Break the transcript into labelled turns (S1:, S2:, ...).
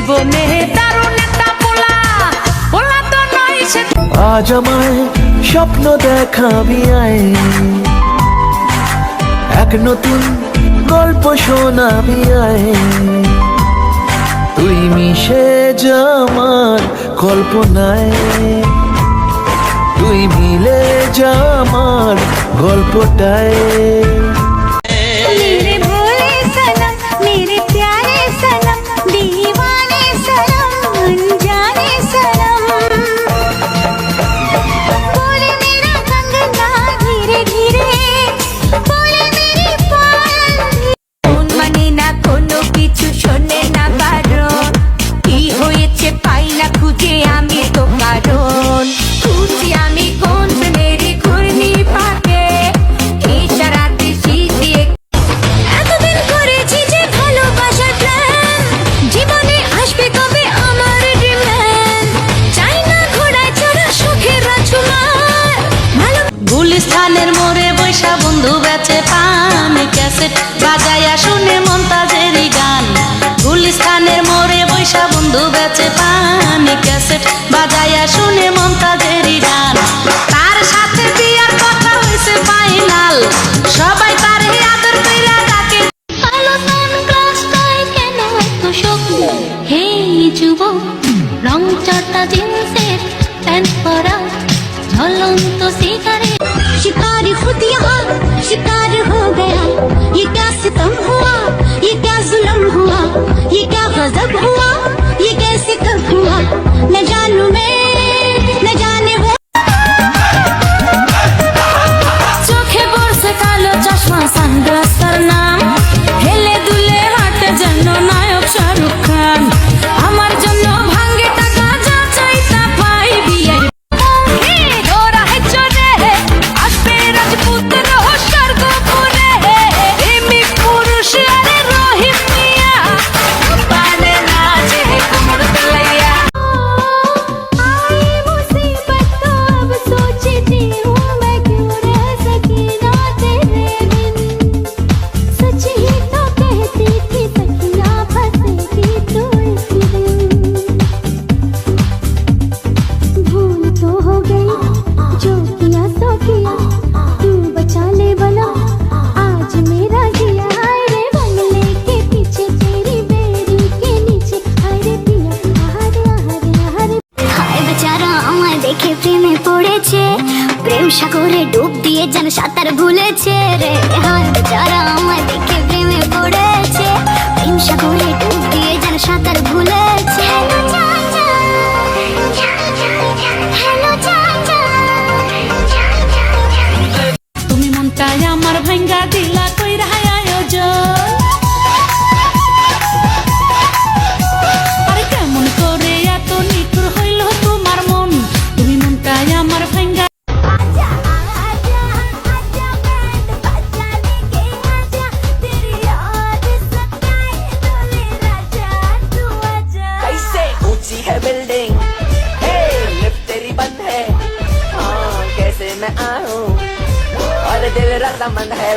S1: জীবনে দারুণ একটা পোলা পোলা তো নয় সে।
S2: আজ আমায় স্বপ্ন দেখাবি আয়, এক নতুন গল্প শোনাবি আয়, তুই মিশে যা আমার কল্পনায়, তুই মিলে যা আমার গল্পটায়।
S1: গুলিস্তানের মোড়ে বৈশা বন্ধু বেচে পান, ক্যাসেট বাজায়া শুনে মমতাজেরই গান। গুলিস্তানের মোড়ে বৈশা বন্ধু বেচে পান, ক্যাসেট বাজায়া শুনে মমতাজেরই গান। তার সাথে বিয়ার কথা হয়েছে ফাইনাল, সবাই তারে আদর কইরা ডাকে।
S3: কালো সানগ্লাসটায় কেন এত শোক, হে যুবক রং চটা জিন্সের প্যান্ট পরা ঝলন্ত সিগারেট। शिकारी खुद यहाँ शिकार हो गया, ये क्या सितम हुआ, ये क्या जुल्म हुआ, ये क्या गजब हुआ, ये कैसे कब हुआ, न जानू मैं न जाने वो।
S1: চোখে পড়ছে কালো চশমা সানগ্লাসের নাম, হেলে দুলে হাঁটে যেন নায়ক শাহরুখ খান। আমার জন্য ভাঙ্গে টাকা যা চাই তা পাই বিয়ে।
S3: প্রেম সাগরে ডুব দিয়ে যেন সাঁতার ভুলেছে রে, হায় বেচারা আমায় দেখে প্রেমে পড়েছে। প্রেম সাগরে ডুব দিয়ে যেন সাঁতার ভুলেছে।
S1: তুমি মনটাই আমার ভাঙ্গা দিলা কইরা আয়োজন, আরে কেমন করে এত নিঠুর হইল তোমার মন। তুমি মনটাই আমার ভাঙ্গা।
S4: ऊंची है बिल्डिंग, हे लिफ्ट तेरी बंद है, हाँ कैसे मैं आऊं और दिल रजामंद है।